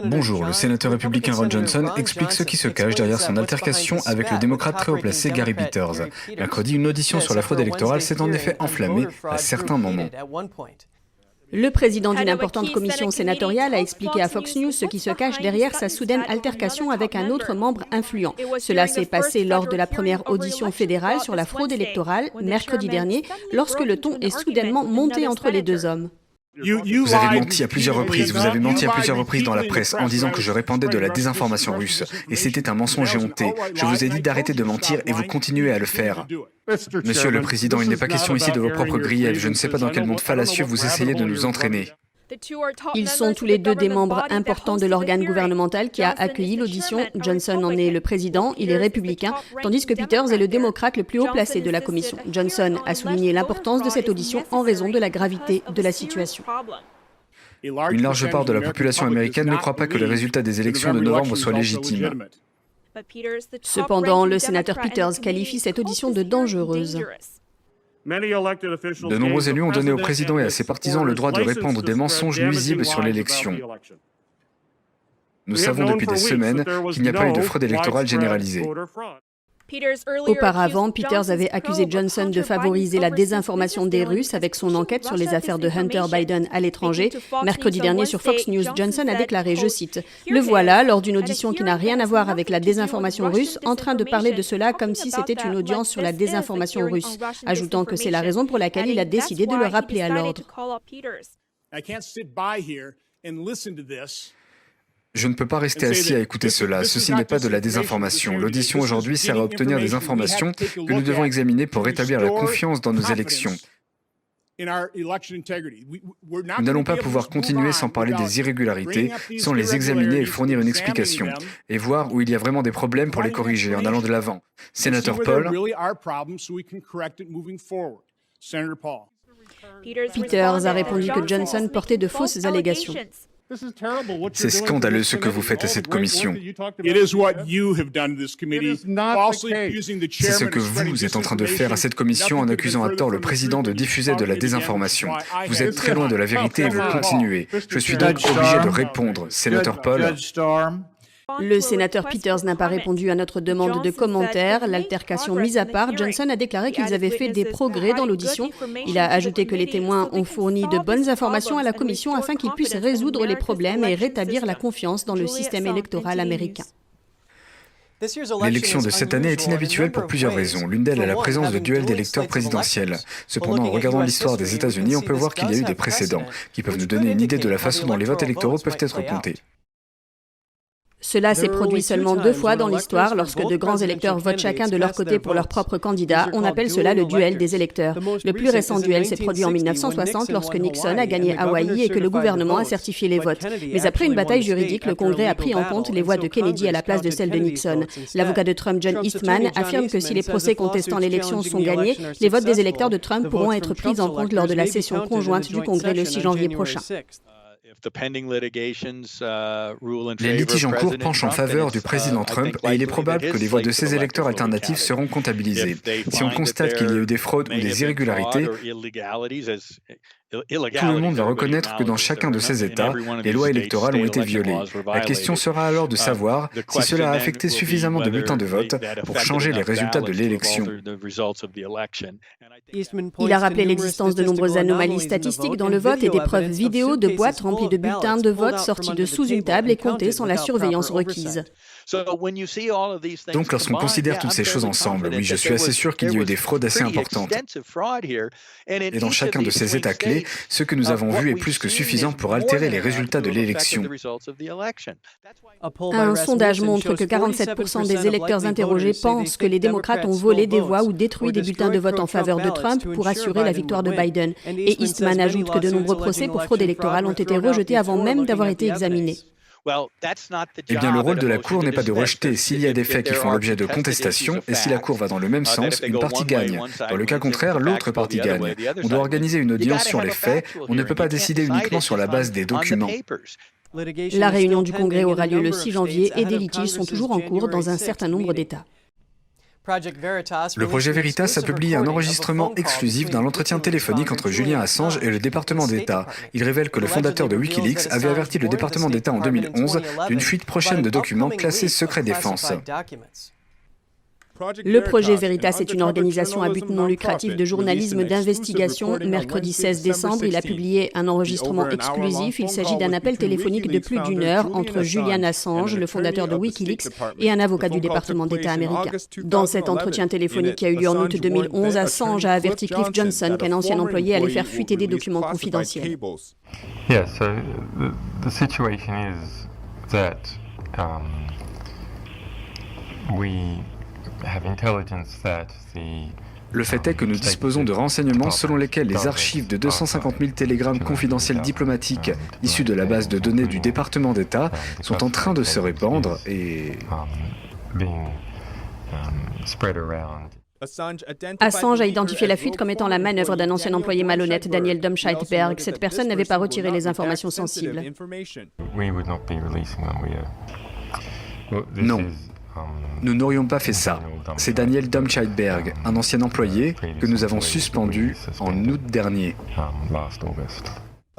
Bonjour, le sénateur républicain Ron Johnson explique ce qui se cache derrière son altercation avec le démocrate très haut placé Gary Peters. Mercredi, une audition sur la fraude électorale s'est en effet enflammée à certains moments. Le président d'une importante commission sénatoriale a expliqué à Fox News ce qui se cache derrière sa soudaine altercation avec un autre membre influent. Cela s'est passé lors de la première audition fédérale sur la fraude électorale, mercredi dernier, lorsque le ton est soudainement monté entre les deux hommes. Vous avez menti à plusieurs reprises, dans la presse en disant que je répandais de la désinformation russe. Et c'était un mensonge éhonté. Je vous ai dit d'arrêter de mentir et vous continuez à le faire. Monsieur le Président, il n'est pas question ici de vos propres griefs. Je ne sais pas dans quel monde fallacieux vous essayez de nous entraîner. Ils sont tous les deux des membres importants de l'organe gouvernemental qui a accueilli l'audition. Johnson en est le président, il est républicain, tandis que Peters est le démocrate le plus haut placé de la commission. Johnson a souligné l'importance de cette audition en raison de la gravité de la situation. Une large part de la population américaine ne croit pas que les résultats des élections de novembre soient légitimes. Cependant, le sénateur Peters qualifie cette audition de dangereuse. De nombreux élus ont donné au président et à ses partisans le droit de répandre des mensonges nuisibles sur l'élection. Nous savons depuis des semaines qu'il n'y a pas eu de fraude électorale généralisée. Auparavant, Peters avait accusé Johnson de favoriser la désinformation des Russes avec son enquête sur les affaires de Hunter Biden à l'étranger. Mercredi dernier, sur Fox News, Johnson a déclaré, je cite, « Le voilà, lors d'une audition qui n'a rien à voir avec la désinformation russe, en train de parler de cela comme si c'était une audience sur la désinformation russe », ajoutant que c'est la raison pour laquelle il a décidé de le rappeler à l'ordre. Je ne peux pas rester assis à écouter cela. Ceci n'est pas de la désinformation. L'audition aujourd'hui sert à obtenir des informations que nous devons examiner pour rétablir la confiance dans nos élections. Nous n'allons pas pouvoir continuer sans parler des irrégularités, sans les examiner et fournir une explication, et voir où il y a vraiment des problèmes pour les corriger en allant de l'avant. Sénateur Paul. Peters a répondu que Johnson portait de fausses allégations. C'est scandaleux ce que vous faites à cette commission. C'est ce que vous êtes en train de faire à cette commission en accusant à tort le président de diffuser de la désinformation. Vous êtes très loin de la vérité et vous continuez. Je suis donc obligé de répondre. Sénateur Paul. Le sénateur Peters n'a pas répondu à notre demande de commentaires. L'altercation mise à part, Johnson a déclaré qu'ils avaient fait des progrès dans l'audition. Il a ajouté que les témoins ont fourni de bonnes informations à la commission afin qu'ils puissent résoudre les problèmes et rétablir la confiance dans le système électoral américain. L'élection de cette année est inhabituelle pour plusieurs raisons. L'une d'elles est la présence de duels d'électeurs présidentiels. Cependant, en regardant l'histoire des États-Unis, on peut voir qu'il y a eu des précédents qui peuvent nous donner une idée de la façon dont les votes électoraux peuvent être comptés. Cela s'est produit seulement 2 fois dans l'histoire, lorsque de grands électeurs votent chacun de leur côté pour leur propre candidat. On appelle cela le duel des électeurs. Le plus récent duel s'est produit en 1960, lorsque Nixon a gagné Hawaï et que le gouvernement a certifié les votes. Mais après une bataille juridique, le Congrès a pris en compte les voix de Kennedy à la place de celles de Nixon. L'avocat de Trump, John Eastman, affirme que si les procès contestant l'élection sont gagnés, les votes des électeurs de Trump pourront être pris en compte lors de la session conjointe du Congrès le 6 janvier prochain. Les litiges en cours penchent en faveur du président Trump et il est probable que les voix de ces électeurs alternatifs seront comptabilisées. Si on constate qu'il y a eu des fraudes ou des irrégularités, tout le monde va reconnaître que dans chacun de ces États, les lois électorales ont été violées. La question sera alors de savoir si cela a affecté suffisamment de bulletins de vote pour changer les résultats de l'élection. Il a rappelé l'existence de nombreuses anomalies statistiques dans le vote et des preuves vidéo de boîtes remplies de bulletins de vote sortis de sous une table et comptés sans la surveillance requise. Donc lorsqu'on considère toutes ces choses ensemble, oui, je suis assez sûr qu'il y a eu des fraudes assez importantes. Et dans chacun de ces États clés, ce que nous avons vu est plus que suffisant pour altérer les résultats de l'élection. Un sondage montre que 47% des électeurs interrogés pensent que les démocrates ont volé des voix ou détruit des bulletins de vote en faveur de Trump pour assurer la victoire de Biden. Et Eastman ajoute que de nombreux procès pour fraude électorale ont été rejetés avant même d'avoir été examinés. Eh bien, le rôle de la Cour n'est pas de rejeter s'il y a des faits qui font l'objet de contestation, et si la Cour va dans le même sens, une partie gagne. Dans le cas contraire, l'autre partie gagne. On doit organiser une audience sur les faits, on ne peut pas décider uniquement sur la base des documents. La réunion du Congrès aura lieu le 6 janvier et des litiges sont toujours en cours dans un certain nombre d'États. Le projet Veritas a publié un enregistrement exclusif d'un entretien téléphonique entre Julian Assange et le département d'État. Il révèle que le fondateur de Wikileaks avait averti le département d'État en 2011 d'une fuite prochaine de documents classés secret défense. Le projet Veritas est une organisation à but non lucratif de journalisme d'investigation. Mercredi 16 décembre, il a publié un enregistrement exclusif. Il s'agit d'un appel téléphonique de plus d'une heure entre Julian Assange, le fondateur de Wikileaks, et un avocat du département d'État américain. Dans cet entretien téléphonique qui a eu lieu en août 2011, Assange a averti Cliff Johnson qu'un ancien employé allait faire fuiter des documents confidentiels. Yeah, so the situation is that we have intelligence that Le fait est que nous disposons de renseignements selon lesquels les archives de 250 000 télégrammes confidentiels diplomatiques issus de la base de données du département d'État sont en train de se répandre et... Assange a identifié la fuite comme étant la manœuvre d'un ancien employé malhonnête, Daniel Domscheit-Berg. Cette personne n'avait pas retiré les informations sensibles. Non. Nous n'aurions pas fait ça. C'est Daniel Domscheit-Berg, un ancien employé que nous avons suspendu en août dernier.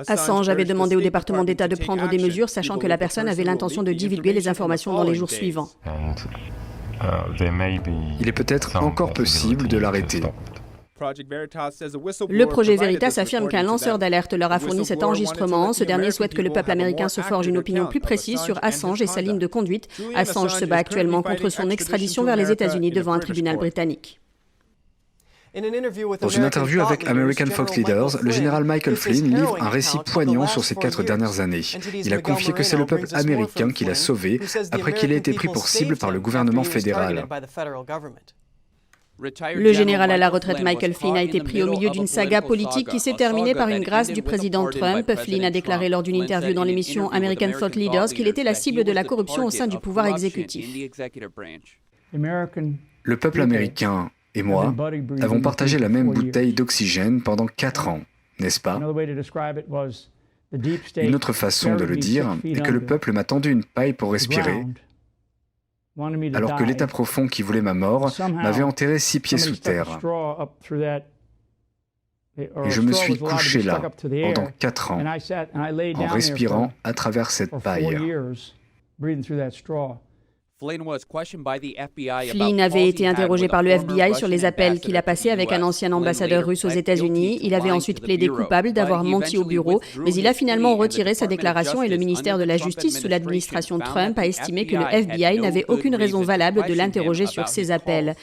Assange avait demandé au département d'État de prendre des mesures, sachant que la personne avait l'intention de divulguer les informations dans les jours suivants. Il est peut-être encore possible de l'arrêter. Le projet Veritas affirme qu'un lanceur d'alerte leur a fourni cet enregistrement. Ce dernier souhaite que le peuple américain se forge une opinion plus précise sur Assange et sa ligne de conduite. Assange se bat actuellement contre son extradition vers les États-Unis devant un tribunal britannique. Dans une interview avec American Fox Leaders, le général Michael Flynn livre un récit poignant sur ces 4 dernières années. Il a confié que c'est le peuple américain qui l'a sauvé après qu'il ait été pris pour cible par le gouvernement fédéral. Le général à la retraite Michael Flynn a été pris au milieu d'une saga politique qui s'est terminée par une grâce du président Trump. Flynn a déclaré lors d'une interview dans l'émission American Thought Leaders qu'il était la cible de la corruption au sein du pouvoir exécutif. Le peuple américain et moi avons partagé la même bouteille d'oxygène pendant 4 ans, n'est-ce pas? Une autre façon de le dire est que le peuple m'a tendu une paille pour respirer, alors que l'État profond qui voulait ma mort m'avait enterré 6 pieds sous terre. Et je me suis couché là pendant 4 ans, en respirant à travers cette paille. Flynn avait été interrogé par le FBI sur les appels qu'il a passés avec un ancien ambassadeur russe aux États-Unis. Il avait ensuite plaidé coupable d'avoir menti au bureau, mais il a finalement retiré sa déclaration et le ministère de la Justice sous l'administration Trump a estimé que le FBI n'avait aucune raison valable de l'interroger sur ces appels.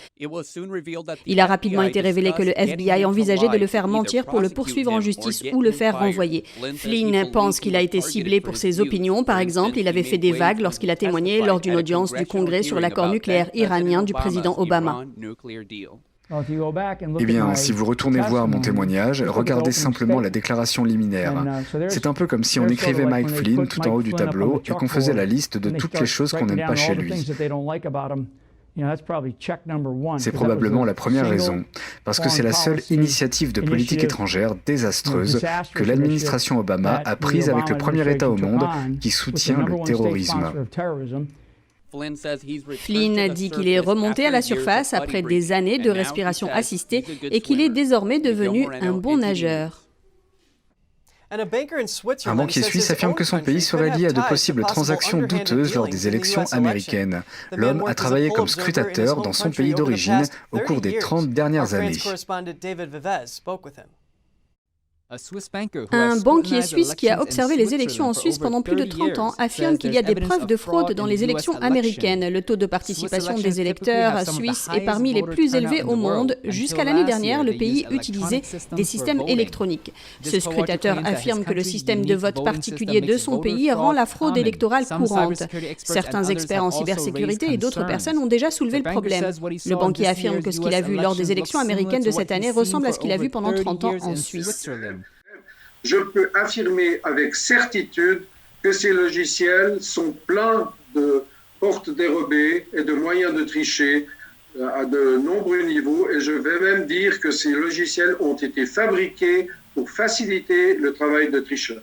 Il a rapidement été révélé que le FBI envisageait de le faire mentir pour le poursuivre en justice ou le faire renvoyer. Flynn pense qu'il a été ciblé pour ses opinions. Par exemple, il avait fait des vagues lorsqu'il a témoigné lors d'une audience du Congrès sur l'accord nucléaire iranien du président Obama. Eh bien, si vous retournez voir mon témoignage, regardez simplement la déclaration liminaire. C'est un peu comme si on écrivait Mike Flynn tout en haut du tableau et qu'on faisait la liste de toutes les choses qu'on n'aime pas chez lui. C'est probablement la première raison, parce que c'est la seule initiative de politique étrangère désastreuse que l'administration Obama a prise avec le premier État au monde qui soutient le terrorisme. Flynn dit qu'il est remonté à la surface après des années de respiration assistée et qu'il est désormais devenu un bon nageur. Un banquier suisse affirme que son pays serait lié à de possibles transactions douteuses lors des élections américaines. L'homme a travaillé comme scrutateur dans son pays d'origine au cours des 30 dernières années. Un banquier suisse qui a observé les élections en Suisse pendant plus de 30 ans affirme qu'il y a des preuves de fraude dans les élections américaines. Le taux de participation des électeurs suisses est parmi les plus élevés au monde. Jusqu'à l'année dernière, le pays utilisait des systèmes électroniques. Ce scrutateur affirme que le système de vote particulier de son pays rend la fraude électorale courante. Certains experts en cybersécurité et d'autres personnes ont déjà soulevé le problème. Le banquier affirme que ce qu'il a vu lors des élections américaines de cette année ressemble à ce qu'il a vu pendant 30 ans en Suisse. Je peux affirmer avec certitude que ces logiciels sont pleins de portes dérobées et de moyens de tricher à de nombreux niveaux. Et je vais même dire que ces logiciels ont été fabriqués pour faciliter le travail de tricheurs.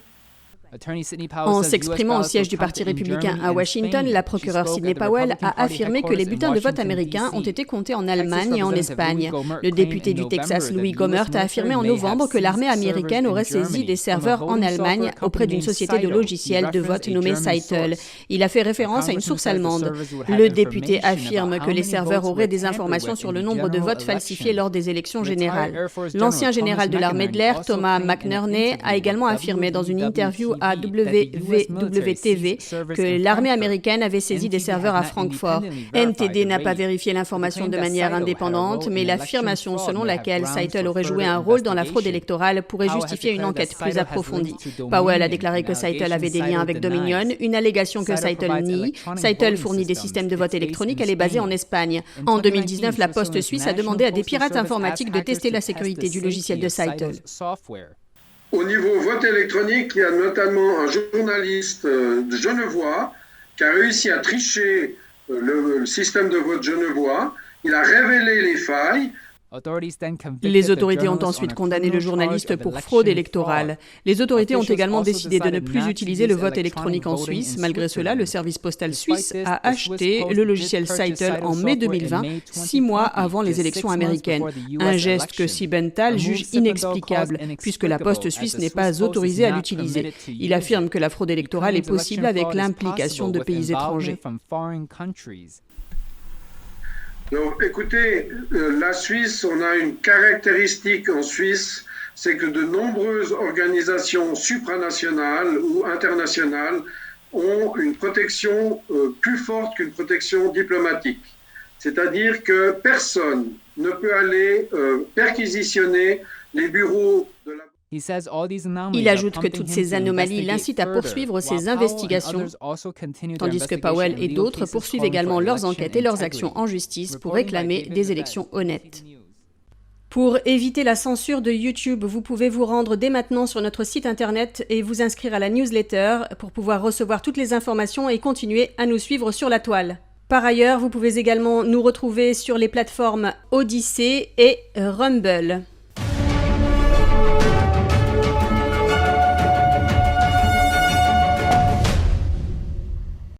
En s'exprimant au siège du Parti républicain à Washington, la procureure Sidney Powell a affirmé que les bulletins de vote américains ont été comptés en Allemagne et en Espagne. Le député du Texas, Louis Gohmert, a affirmé en novembre que l'armée américaine aurait saisi des serveurs en Allemagne auprès d'une société de logiciels de vote nommée Scytl. Il a fait référence à une source allemande. Le député affirme que les serveurs auraient des informations sur le nombre de votes falsifiés lors des élections générales. L'ancien général de l'armée de l'air, Thomas McNerney, a également affirmé dans une interview à WVW-TV que l'armée américaine avait saisi des serveurs à Francfort. NTD n'a pas vérifié l'information de manière indépendante, mais l'affirmation selon laquelle Scytl aurait joué un rôle dans la fraude électorale pourrait justifier une enquête plus approfondie. Powell a déclaré que Scytl avait des liens avec Dominion, une allégation que Scytl nie. Scytl fournit des systèmes de vote électronique, elle est basée en Espagne. En 2019, la Poste suisse a demandé à des pirates informatiques de tester la sécurité du logiciel de Scytl. Au niveau vote électronique, il y a notamment un journaliste genevois qui a réussi à tricher le système de vote genevois. Il a révélé les failles. Les autorités ont ensuite condamné le journaliste pour fraude électorale. Les autorités ont également décidé de ne plus utiliser le vote électronique en Suisse. Malgré cela, le service postal suisse a acheté le logiciel Scytl en mai 2020, 6 mois avant les élections américaines. Un geste que Siebenthal juge inexplicable, puisque la poste suisse n'est pas autorisée à l'utiliser. Il affirme que la fraude électorale est possible avec l'implication de pays étrangers. Donc, écoutez, la Suisse, on a une caractéristique en Suisse, c'est que de nombreuses organisations supranationales ou internationales ont une protection plus forte qu'une protection diplomatique. C'est-à-dire que personne ne peut aller perquisitionner les bureaux de la... Il ajoute que toutes ces anomalies l'incitent à poursuivre ses investigations, tandis que Powell et d'autres poursuivent également leurs enquêtes et leurs actions en justice pour réclamer des élections honnêtes. Pour éviter la censure de YouTube, vous pouvez vous rendre dès maintenant sur notre site internet et vous inscrire à la newsletter pour pouvoir recevoir toutes les informations et continuer à nous suivre sur la toile. Par ailleurs, vous pouvez également nous retrouver sur les plateformes Odyssey et Rumble.